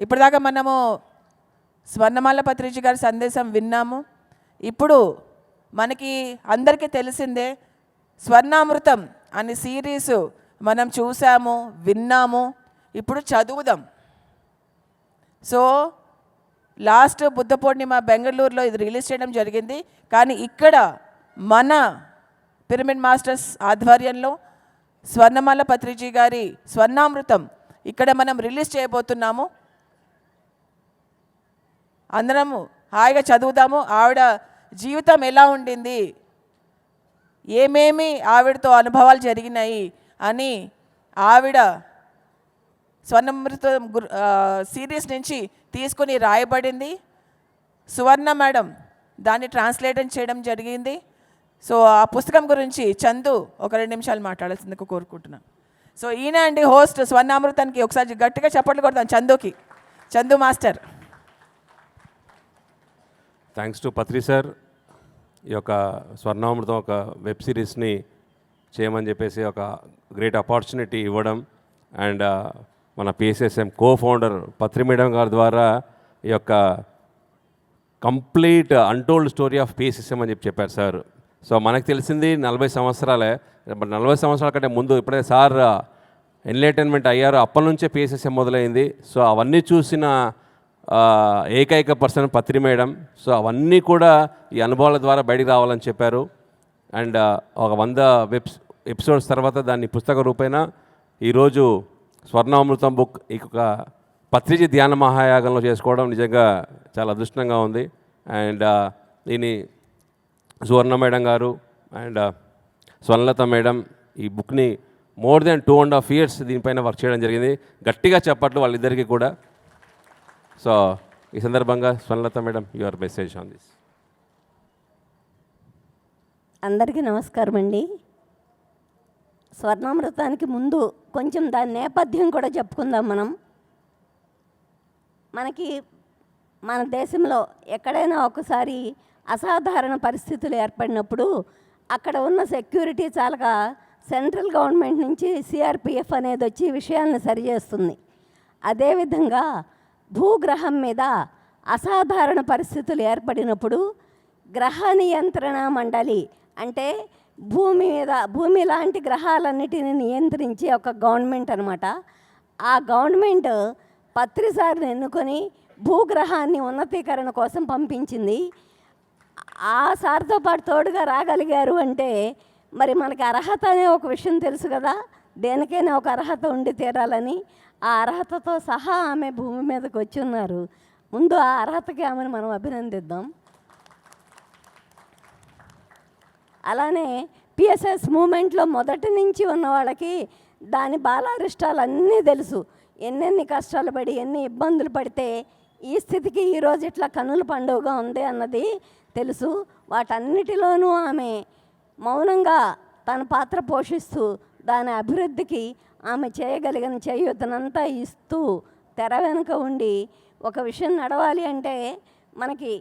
ఇప్పటిదాకా మనము స్వర్ణమాల పత్రిజీ గారి సందేశం విన్నాము. ఇప్పుడు మనకి అందరికీ తెలిసిందే స్వర్ణామృతం అనే సిరీస్ మనం చూసాము, విన్నాము. ఇప్పుడు చదువుదాం. సో లాస్ట్ బుద్ధ పూర్ణిమ బెంగళూరులో ఇది రిలీజ్ చేయడం జరిగింది. కానీ ఇక్కడ మన పిరమిడ్ మాస్టర్స్ ఆధ్వర్యంలో స్వర్ణమాల పత్రిజీ గారి స్వర్ణామృతం ఇక్కడ మనం రిలీజ్ చేయబోతున్నాము. అందరము హాయిగా చదువుతాము. ఆవిడ జీవితం ఎలా ఉండింది, ఏమేమి ఆవిడతో అనుభవాలు జరిగినాయి అని ఆవిడ స్వర్ణామృతం సిరీస్ నుంచి తీసుకొని రాయబడింది. సువర్ణ మేడం దాన్ని ట్రాన్స్లేట్ చేయడం జరిగింది. సో ఆ పుస్తకం గురించి చందు ఒక 2 నిమిషాలు మాట్లాడాల్సిందిగా కోరుకుంటున్నాను. సో ఈయన అండి హోస్ట్ స్వర్ణామృతానికి. ఒకసారి గట్టిగా చప్పట్లు కొడతాం చందుకి. Chandu master. Thanks to Patri sir, ఈ యొక్క స్వర్ణామృతం ఒక వెబ్ సిరీస్ని చేయమని చెప్పేసి ఒక గ్రేట్ ఆపర్చునిటీ ఇవ్వడం. అండ్ మన పిఎస్ఎస్ఎం కో-ఫౌండర్ పత్రి మేడం గారి ద్వారా ఈ యొక్క complete untold story of PSSM అని చెప్పారు సార్. సో మనకు తెలిసింది 40 సంవత్సరాలే. 40 సంవత్సరాల కంటే ముందు ఇప్పుడే సార్ ఎన్లైటన్మెంట్ అయ్యారు, అప్పటి నుంచే పిఎస్ఎస్ఎం మొదలైంది. సో అవన్నీ చూసిన ఏకైక పర్సన్ పత్రి మేడం. సో అవన్నీ కూడా ఈ అనుభవాల ద్వారా బయటికి రావాలని చెప్పారు. అండ్ ఒక 100 ఎపిసోడ్స్ తర్వాత దాన్ని పుస్తక రూపేణ ఈరోజు స్వర్ణామృతం బుక్ ఇక పత్రిజీ ధ్యాన మహాయాగంలో చేసుకోవడం నిజంగా చాలా అదృష్టంగా ఉంది. అండ్ దీన్ని సువర్ణ మేడం గారు అండ్ స్వర్ణలత మేడం ఈ బుక్ని మోర్ దెన్ 2.5 years దీనిపైన వర్క్ చేయడం జరిగింది. గట్టిగా చెప్పట్లు వాళ్ళిద్దరికీ కూడా. సో ఈ సందర్భంగా Swarnalatha madam, your message on this. అందరికీ నమస్కారం అండి. స్వర్ణామృతానికి ముందు కొంచెం దాని నేపథ్యం కూడా చెప్పుకుందాం మనం. మనకి మన దేశంలో ఎక్కడైనా ఒకసారి అసాధారణ పరిస్థితులు ఏర్పడినప్పుడు అక్కడ ఉన్న సెక్యూరిటీ చాలక సెంట్రల్ గవర్నమెంట్ నుంచి సిఆర్పిఎఫ్ అనేది వచ్చి విషయాలను సరిచేస్తుంది. అదేవిధంగా భూగ్రహం మీద అసాధారణ పరిస్థితులు ఏర్పడినప్పుడు గ్రహ నియంత్రణ మండలి అంటే భూమి లాంటి గ్రహాలన్నిటిని నియంత్రించే ఒక గవర్నమెంట్ అనమాట. ఆ గవర్నమెంట్ పత్రిసారిని ఎన్నుకొని భూగ్రహాన్ని ఉన్నతీకరణ కోసం పంపించింది. ఆ సార్తో పాటు తోడుగా రాగలిగారు అంటే మరి మనకి అర్హత అనే ఒక విషయం తెలుసు కదా, దేనికైనా ఒక అర్హత ఉండి తీరాలని. ఆ అర్హతతో సహా ఆమె భూమి మీదకి వచ్చి ఉన్నారు. ముందు ఆ అర్హతకి ఆమెను మనం అభినందిద్దాం. అలానే పిఎస్ఎస్ మూమెంట్లో మొదటి నుంచి ఉన్న వాళ్ళకి దాని బాలారిష్టాలు అన్నీ తెలుసు. ఎన్నెన్ని కష్టాలు పడి ఎన్ని ఇబ్బందులు పడితే ఈ స్థితికి ఈరోజు ఇట్లా కన్నుల పండుగగా ఉంది అన్నది తెలుసు. వాటన్నిటిలోనూ ఆమె మౌనంగా తన పాత్ర పోషిస్తూ దాని అభివృద్ధికి ఆమె చేయగలిగిన చేయూతనంతా ఇస్తూ తెర వెనుక ఉండి ఒక విషయం నడవాలి అంటే మనకి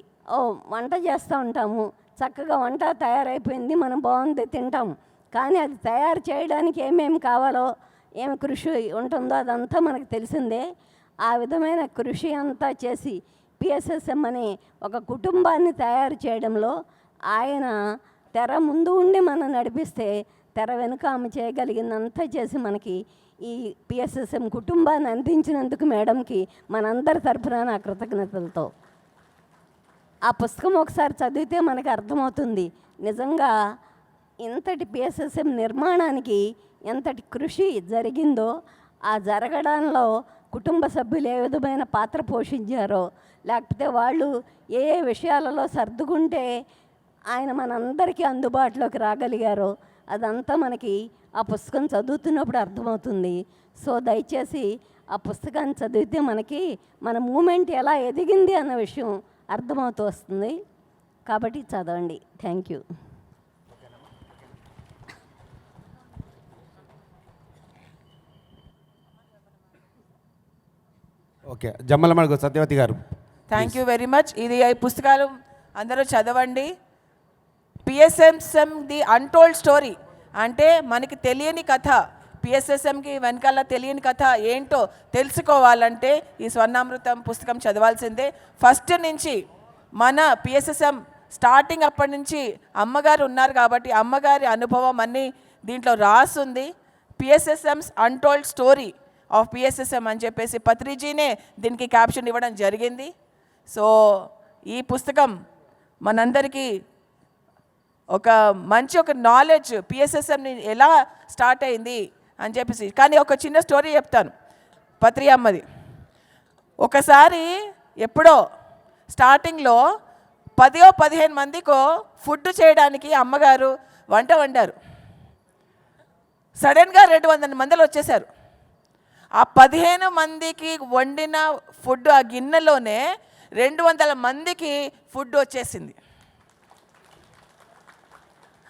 వంట చేస్తూ ఉంటాము, చక్కగా వంట తయారైపోయింది, మనం బాగుంది తింటాం. కానీ అది తయారు చేయడానికి ఏమేమి కావాలో ఏమి కృషి ఉంటుందో అదంతా మనకు తెలిసిందే. ఆ విధమైన కృషి అంతా చేసి పిఎస్ఎస్ఎం అనే ఒక కుటుంబాన్ని తయారు చేయడంలో ఆయన తెర ముందు ఉండి మనం నడిపిస్తే తెర వెనుక ఆమె చేయగలిగిందంతా చేసి మనకి ఈ పిఎస్ఎస్ఎం కుటుంబాన్ని అందించినందుకు మేడంకి మనందరి తరఫున నా కృతజ్ఞతలతో. ఆ పుస్తకం ఒకసారి చదివితే మనకు అర్థమవుతుంది నిజంగా ఇంతటి పిఎస్ఎస్ఎం నిర్మాణానికి ఎంతటి కృషి జరిగిందో. ఆ జరగడంలో కుటుంబ సభ్యులు ఏ విధమైన పాత్ర పోషించారో, లేకపోతే వాళ్ళు ఏ ఏ విషయాలలో సర్దుకుంటే ఆయన మనందరికీ అందుబాటులోకి రాగలిగారో అదంతా మనకి ఆ పుస్తకం చదువుతున్నప్పుడు అర్థమవుతుంది. సో దయచేసి ఆ పుస్తకాన్ని చదివితే మనకి మన మూమెంట్ ఎలా ఎదిగింది అన్న విషయం అర్థమవుతూ వస్తుంది. కాబట్టి చదవండి. Thank you. Okay, Jammalamadugu Satyavathi గారు. Thank you very much. ఇది ఈ పుస్తకాలు అందరూ చదవండి. పిఎస్ఎస్ఎం ది అన్టోల్డ్ స్టోరీ అంటే మనకి తెలియని కథ పిఎస్ఎస్ఎంకి వెనకాల తెలియని కథ ఏంటో తెలుసుకోవాలంటే ఈ స్వర్ణామృతం పుస్తకం చదవాల్సిందే. ఫస్ట్ నుంచి మన పిఎస్ఎస్ఎం స్టార్టింగ్ అప్పటి నుంచి అమ్మగారు ఉన్నారు కాబట్టి అమ్మగారి అనుభవం అన్నీ దీంట్లో రాసుంది. పిఎస్ఎస్ఎంస్ అన్టోల్డ్ స్టోరీ ఆఫ్ పిఎస్ఎస్ఎం అని చెప్పేసి పత్రిజీనే దీనికి క్యాప్షన్ ఇవ్వడం జరిగింది. సో ఈ పుస్తకం మనందరికీ ఒక నాలెడ్జ్ పిఎస్ఎస్ఎంని ఎలా స్టార్ట్ అయింది అని చెప్పేసి. కానీ ఒక చిన్న స్టోరీ చెప్తాను పత్రి అమ్మది. ఒకసారి ఎప్పుడో స్టార్టింగ్లో 10-15 మందికో ఫుడ్ చేయడానికి అమ్మగారు వంట వండారు. సడన్గా 200 మందిలో వచ్చేసారు. ఆ 15 మందికి వండిన ఫుడ్ ఆ గిన్నెలోనే 200 మందికి ఫుడ్ వచ్చేసింది.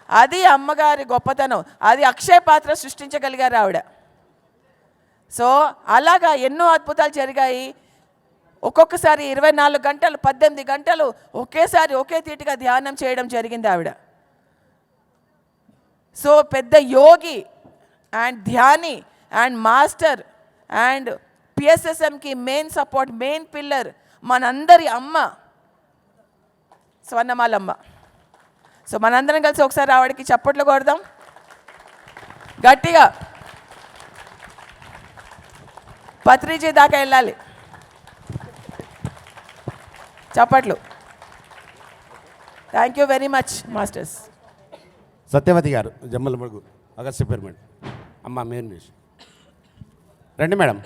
అది అమ్మగారి గొప్పతనం. అది అక్షయ పాత్ర సృష్టించగలిగారు ఆవిడ. సో అలాగా ఎన్నో అద్భుతాలు జరిగాయి. ఒక్కొక్కసారి 24 గంటలు 18 గంటలు ఒకేసారి ఒకే తీటిగా ధ్యానం చేయడం జరిగింది ఆవిడ. సో పెద్ద యోగి అండ్ ధ్యాని అండ్ మాస్టర్ అండ్ పిఎస్ఎస్ఎంకి మెయిన్ సపోర్ట్, మెయిన్ పిల్లర్ మనందరి అమ్మ స్వర్ణమాలమ్మ. సో మనందరం కలిసి ఒకసారి ఆవిడకి చప్పట్లు కొడదాం గట్టిగా. పత్రిజీ దాకా వెళ్ళాలి చప్పట్లు. Thank you very much masters. Satyavathi గారు జమ్మలమడుగు అగస్త్య పిరమిడ్. అమ్మ మెయిన్ రండి మేడం.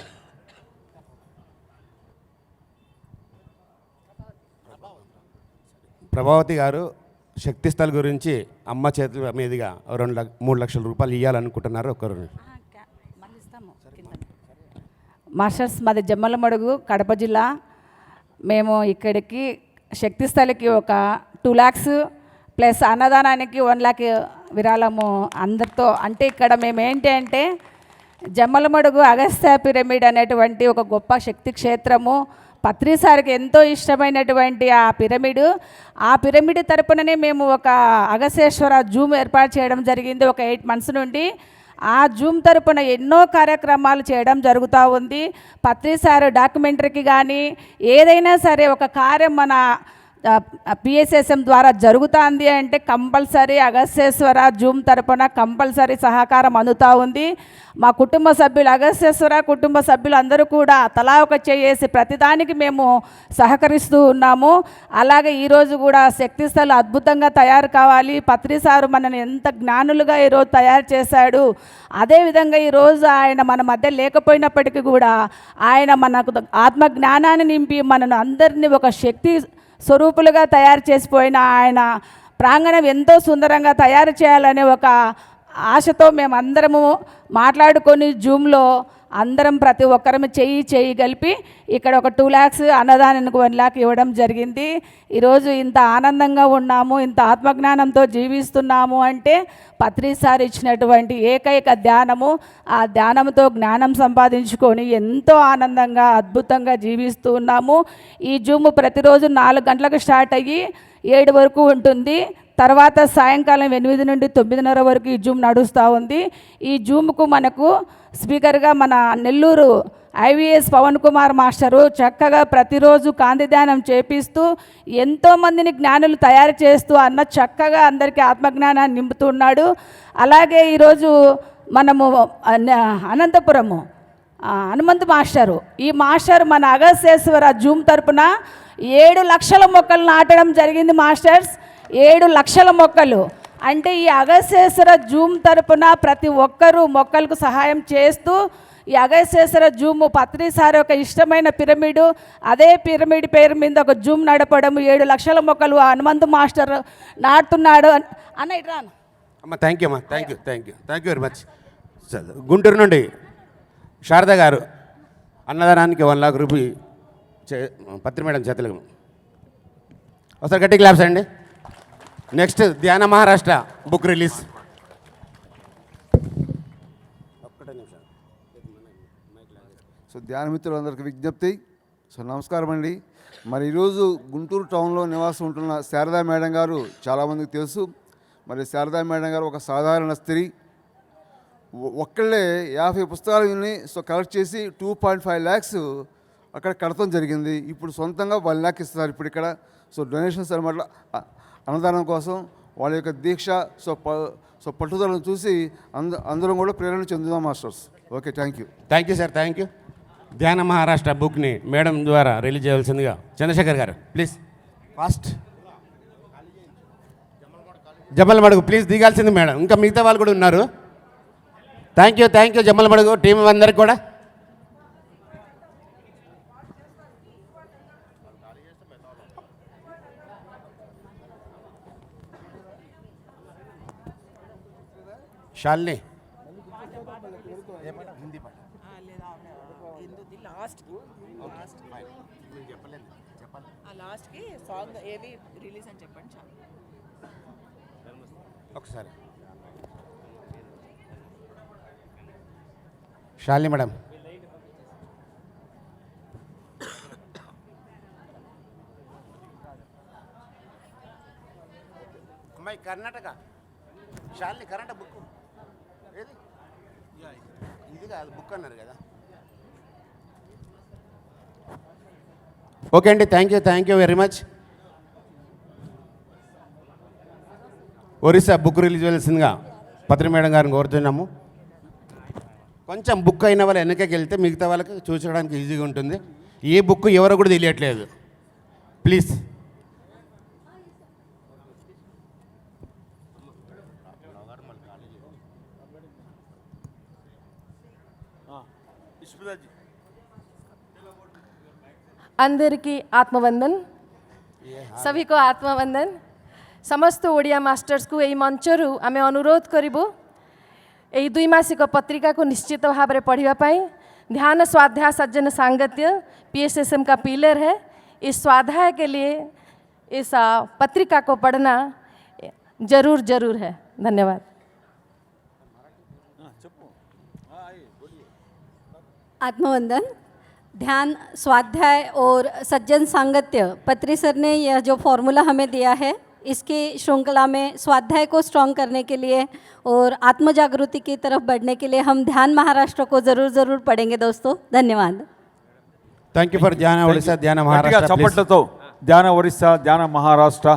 ప్రభావతి గారు శక్తిస్థల్ గురించి అమ్మ చేతుల మీదుగా 3 లక్షల రూపాయలు ఇవ్వాలనుకుంటున్నారు. ఒకరు మాస్టర్స్ మాది జమ్మలమడుగు కడప జిల్లా. మేము ఇక్కడికి శక్తిస్థలికి ఒక 2 lakhs ప్లస్ అన్నదానానికి 1 lakh విరాళము అందరితో. అంటే ఇక్కడ మేము ఏంటి అంటే జమ్మలమడుగు అగస్త్య పిరమిడ్ అనేటువంటి ఒక గొప్ప శక్తి క్షేత్రము. పత్రిసారికి ఎంతో ఇష్టమైనటువంటి ఆ పిరమిడ్ తరపుననే మేము ఒక అగస్త్యేశ్వర జూమ్ ఏర్పాటు చేయడం జరిగింది ఒక 8 months నుండి. ఆ జూమ్ తరపున ఎన్నో కార్యక్రమాలు చేయడం జరుగుతూ ఉంది. పత్రిసారు డాక్యుమెంటరీకి కానీ ఏదైనా సరే ఒక కార్యం మన పిఎస్ఎస్ఎం ద్వారా జరుగుతుంది అంటే కంపల్సరీ అగస్త్యేశ్వర జూమ్ తరపున కంపల్సరీ సహకారం అందుతూ ఉంది. మా కుటుంబ సభ్యులు అగస్త్యేశ్వర కుటుంబ సభ్యులు అందరూ కూడా తలా ఒక చేసి ప్రతిదానికి మేము సహకరిస్తూ ఉన్నాము. అలాగే ఈరోజు కూడా శక్తిస్థలు అద్భుతంగా తయారు కావాలి. పత్రిసారు మనని ఎంత జ్ఞానులుగా ఈరోజు తయారు చేశాడు. అదేవిధంగా ఈరోజు ఆయన మన మధ్య లేకపోయినప్పటికీ కూడా ఆయన మనకు ఆత్మ జ్ఞానాన్ని నింపి మనను అందరినీ ఒక శక్తి స్వరూపులుగా తయారు చేసిపోయిన ఆయన ప్రాంగణం ఎంతో సుందరంగా తయారు చేయాలనే ఒక ఆశతో మేమందరము మాట్లాడుకొని జూమ్లో అందరం ప్రతి ఒక్కరము చెయ్యి కలిపి ఇక్కడ ఒక 2 lakhs అన్నదానానికి 1 lakh ఇవ్వడం జరిగింది. ఈరోజు ఇంత ఆనందంగా ఉన్నాము, ఇంత ఆత్మజ్ఞానంతో జీవిస్తున్నాము అంటే పత్రిసారి ఇచ్చినటువంటి ఏకైక ధ్యానము. ఆ ధ్యానంతో జ్ఞానం సంపాదించుకొని ఎంతో ఆనందంగా అద్భుతంగా జీవిస్తూ ఉన్నాము. ఈ జూమ్ ప్రతిరోజు 4 గంటలకు స్టార్ట్ అయ్యి 7 వరకు ఉంటుంది. తర్వాత సాయంకాలం 8 నుండి 9:30 వరకు ఈ జూమ్ నడుస్తూ ఉంది. ఈ జూమ్కు మనకు స్పీకర్గా మన నెల్లూరు ఐవీఎస్ పవన్ కుమార్ మాస్టరు చక్కగా ప్రతిరోజు కాంతి ధ్యానం చేపిస్తూ ఎంతోమందిని జ్ఞానులు తయారు చేస్తూ చక్కగా అందరికీ ఆత్మజ్ఞానాన్ని నింపుతున్నాడు. అలాగే ఈరోజు మనము అనంతపురము హనుమంత్ మాస్టరు, ఈ మాస్టర్ మన అగస్త్యేశ్వర జూమ్ తరపున 7 లక్షల మొక్కలు నాటడం జరిగింది. మాస్టర్స్ 7 లక్షల మొక్కలు అంటే ఈ అగస్త్యేశ్వర జూమ్ తరపున ప్రతి ఒక్కరూ మొక్కలకు సహాయం చేస్తూ ఈ అగస్త్యేశ్వర జూమ్ పత్రిసారి ఒక ఇష్టమైన పిరమిడు, అదే పిరమిడ్ పేరు మీద ఒక జూమ్ నడపడం 7 లక్షల మొక్కలు హనుమంతు మాస్టర్ నాటుతున్నాడు అన్న. ఇట్రా అమ్మ. థ్యాంక్ యూ అమ్మా. Thank you very much. Guntur నుండి శారద గారు అన్నదానానికి 1 lakh రూపాయలు పత్రి మేడం చేతులకు ఒకసారి గట్టి క్లాప్స్ అండి. నెక్స్ట్ ధ్యాన మహారాష్ట్ర బుక్ రిలీజ్. సో ధ్యాన మిత్రులందరికీ విజ్ఞప్తి. సో నమస్కారం అండి. మరి ఈరోజు గుంటూరు టౌన్లో నివాసం ఉంటున్న శారదా మేడం గారు చాలామందికి తెలుసు. మరి శారదా మేడం గారు ఒక సాధారణ స్త్రీ, ఒక్కళ్ళే 50 పుస్తకాలని కలెక్ట్ చేసి 2.5 lakhs అక్కడ కడతాం జరిగింది. ఇప్పుడు సొంతంగా 1 lakh ఇస్తున్నారు ఇప్పుడు ఇక్కడ. సో డొనేషన్స్ అనమాట అన్నదానం కోసం వాళ్ళ యొక్క దీక్ష సో పట్టుదలను చూసి అందరం కూడా ప్రేరణ చెందుదాం masters. Okay, thank you. Thank you sir, thank you. Dhyana Maharashtra బుక్ని మేడం ద్వారా రిలీజ్ చేయవలసిందిగా చంద్రశేఖర్ గారు ప్లీజ్. ఫాస్ట్ జమ్మలమడుగు ప్లీజ్ దిగాల్సింది మేడం. ఇంకా మిగతా వాళ్ళు కూడా ఉన్నారు. Thank you, thank you Jammalamadugu team అందరికి కూడా. శాలిని లాస్ట్కి సాంగ్ ఏవి రిలీజ్ అని చెప్పండి చాలు. ఒకసారి శాలిని మేడం. అమ్మాయి కర్ణాటక శాలిని కర్ణాటక బుక్ ఏది ఇది కాదు బుక్ అన్నారు కదా. ఓకే అండి, thank you very much. Orissa book release చేయాల్సిందిగా పత్రి మేడం గారిని కోరుతున్నాము. కొంచెం బుక్ అయిన వాళ్ళు వెనకకి వెళ్తే మిగతా వాళ్ళకి చూసుకోవడానికి ఈజీగా ఉంటుంది. ఏ బుక్ ఎవరో కూడా తెలియట్లేదు ప్లీజ్. అందరికీ ఆత్మవందన్. सभी को आत्मवंदन. समस्त ओडिया मास्टर्स को यही मंचरू आम अनुरोध करूँ यही 2 मासिक पत्रिका को निश्चित भाव में पढ़ाई. ध्यान स्वाध्याय सज्जन सांगत्य PSSM का पिलर है. इस स्वाध्याय के लिए इस पत्रिका को पढ़ना जरूर है. धन्यवाद. आत्मवंदन. ध्यान स्वाध्याय और सज्जन सांगत्य पत्री सर ने यह जो फॉर्मूला हमें दिया है, इसकी श्रृंखला में स्वाध्याय को स्ट्रॉन्ग करने के लिए और आत्म जागृति की तरफ बढ़ने के लिए हम ध्यान महाराष्ट्र को ज़रूर पढ़ेंगे दोस्तों. धन्यवाद. థ్యాంక్ యూ ఫర్ ధ్యాన ఒడిస్సా ధ్యాన మహారాష్ట్ర. చప్పట్లతో ధ్యాన ఒడిస్సా ధ్యాన Maharashtra.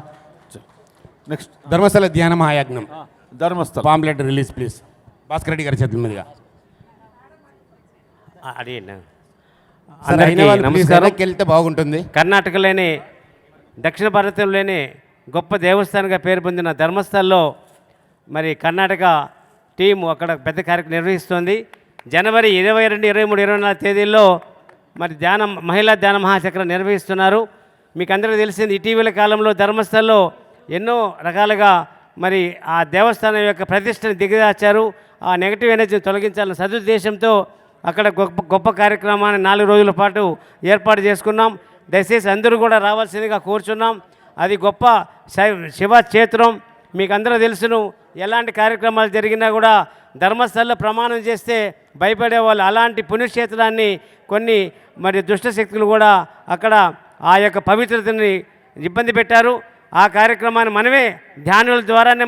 Next Dharmasthala Dhyana Mahayajnam Dharmasthala pamphlet release please. Bhaskar Reddy గారి చేతుల మీదుగా. అడిగిన అందరికీ నమస్కారం. వెళ్తే బాగుంటుంది. కర్ణాటకలోని దక్షిణ భారతంలోని గొప్ప దేవస్థానంగా పేరు పొందిన ధర్మస్థల్లో మరి కర్ణాటక టీము అక్కడ పెద్ద కార్యక్రమం నిర్వహిస్తోంది. జనవరి 22, 23, 24 తేదీల్లో మరి మహిళా ధ్యాన మహాచక్రం నిర్వహిస్తున్నారు. మీకు అందరికీ తెలిసింది ఇటీవల కాలంలో ధర్మస్థల్లో ఎన్నో రకాలుగా మరి ఆ దేవస్థానం యొక్క ప్రతిష్టను దిగజార్చారు. ఆ నెగిటివ్ ఎనర్జీని తొలగించాలన్న సదుద్దేశంతో అక్కడ గొప్ప కార్యక్రమాన్ని 4 రోజుల పాటు ఏర్పాటు చేసుకున్నాం. దయచేసి అందరూ కూడా రావాల్సిందిగా కోరుచున్నాం. అది గొప్ప శివ క్షేత్రం. మీకు అందరూ తెలుసును, ఎలాంటి కార్యక్రమాలు జరిగినా కూడా ధర్మస్థల్లో ప్రమాణం చేస్తే భయపడేవాళ్ళు. అలాంటి పుణ్యక్షేత్రాన్ని కొన్ని మరి దుష్ట శక్తులు కూడా అక్కడ ఆ యొక్క పవిత్రతని ఇబ్బంది పెట్టారు. ఆ కార్యక్రమాన్ని మనమే ధ్యానుల ద్వారానే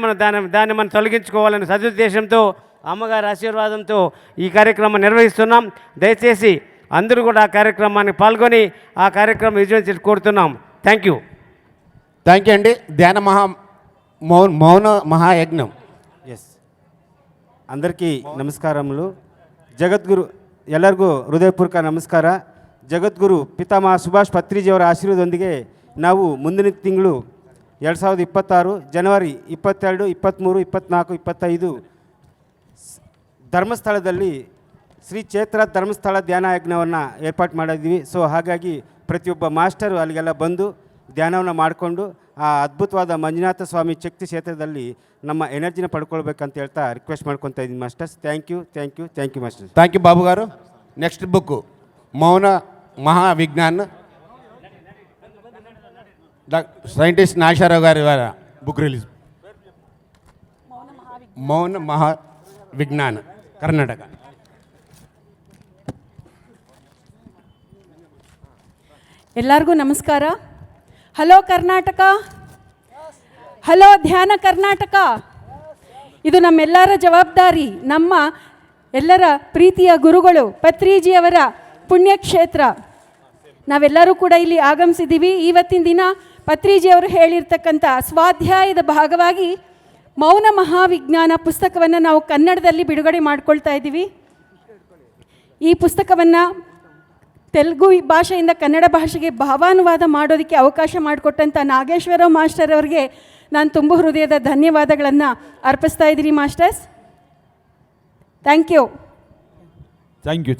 దాన్ని మనం తొలగించుకోవాలనే సదుద్దేశంతో అమ్మగారి ఆశీర్వాదంతో ఈ కార్యక్రమం నిర్వహిస్తున్నాం. దయచేసి అందరూ కూడా ఆ కార్యక్రమాన్ని పాల్గొని ఆ కార్యక్రమం విజయం చేసి కోరుతున్నాం. థ్యాంక్ యూ అండి. ధ్యాన మౌన మహాయజ్ఞం. ಎಸ್ అందరికీ ನಮಸ್ಕಾರములు. ಜಗದ್ಗುರು ಎಲ್ಲರಿಗೂ ಹೃದಯಪೂರ್ವಕ ನಮಸ್ಕಾರ. ಜಗದ್ಗುರು ಪಿತಾಮಹ ಸುಭಾಷ್ ಪತ್ರಿಜಿಯವರ ಆಶೀರ್ವಾದದೊಂದಿಗೆ ನಾವು ಮುಂದಿನ ತಿಂಗಳು 2026 ಜನವರಿ 22, 23, 24, 25 ಧರ್ಮಸ್ಥಳದಲ್ಲಿ ಶ್ರೀ ಚೇತ್ರ ಧರ್ಮಸ್ಥಳ ಧ್ಯಾನ ಯಜ್ಞವನ್ನು ಏರ್ಪಾటు ಮಾಡಿದ್ವಿ. ಸೊ ಹಾಗಾಗಿ ಪ್ರತಿಯೊಬ್ಬ ಮಾಸ್ಟರು ಅಲ್ಲಿಗೆಲ್ಲ ಬಂದು ಧ್ಯಾನವನ್ನು ಮಾಡಿಕೊಂಡು ಆ ಅದ್ಭುತವಾದ ಮಂಜುನಾಥ ಸ್ವಾಮಿ ಶಕ್ತಿ ಕ್ಷೇತ್ರದಲ್ಲಿ ನಮ್ಮ ಎನರ್ಜಿನ ಪಡ್ಕೊಳ್ಬೇಕಂತ ಹೇಳ್ತಾ ರಿಕ್ವೆಸ್ಟ್ ಮಾಡ್ಕೊತಾ ಇದ್ದೀನಿ masters. Thank you masters. Thank you Babu గారు. నెక్స్ట్ బుక్ మౌన మహావిజ్ఞాన్ సైంటిస్ట్ నాశారావు గారి బుక్ రిలీజ్. మౌన మహావిజ్ఞాన్ కర్ణాటక. ಎಲ್ಲರಿಗೂ ನಮಸ್ಕಾರ. ಹಲೋ ಕರ್ನಾಟಕ, ಹಲೋ ಧ್ಯಾನ ಕರ್ನಾಟಕ. ಇದು ನಮ್ಮೆಲ್ಲರ ಜವಾಬ್ದಾರಿ. ನಮ್ಮ ಎಲ್ಲರ ಪ್ರೀತಿಯ ಗುರುಗಳು ಪತ್ರಿಜಿಯವರ ಪುಣ್ಯಕ್ಷೇತ್ರ. ನಾವೆಲ್ಲರೂ ಕೂಡ ಇಲ್ಲಿ ಆಗಮಿಸಿದ್ದೀವಿ. ಇವತ್ತಿನ ದಿನ ಪತ್ರಿಜಿಯವರು ಹೇಳಿರ್ತಕ್ಕಂಥ ಸ್ವಾಧ್ಯಾಯದ ಭಾಗವಾಗಿ ಮೌನ ಮಹಾವಿಜ್ಞಾನ ಪುಸ್ತಕವನ್ನು ನಾವು ಕನ್ನಡದಲ್ಲಿ ಬಿಡುಗಡೆ ಮಾಡ್ಕೊಳ್ತಾ ಇದ್ದೀವಿ. ಈ ಪುಸ್ತಕವನ್ನು ತೆಲುಗು ಭಾಷೆಯಿಂದ ಕನ್ನಡ ಭಾಷೆಗೆ ಭಾವಾನುವಾದ ಮಾಡೋದಕ್ಕೆ ಅವಕಾಶ ಮಾಡಿಕೊಟ್ಟಂಥ ನಾಗೇಶ್ವರರಾವ್ ಮಾಸ್ಟರ್ ಅವರಿಗೆ ನಾನು ತುಂಬ ಹೃದಯದ ಧನ್ಯವಾದಗಳನ್ನು ಅರ್ಪಿಸ್ತಾ ಇದ್ದೀನಿ masters. Thank you. Thank you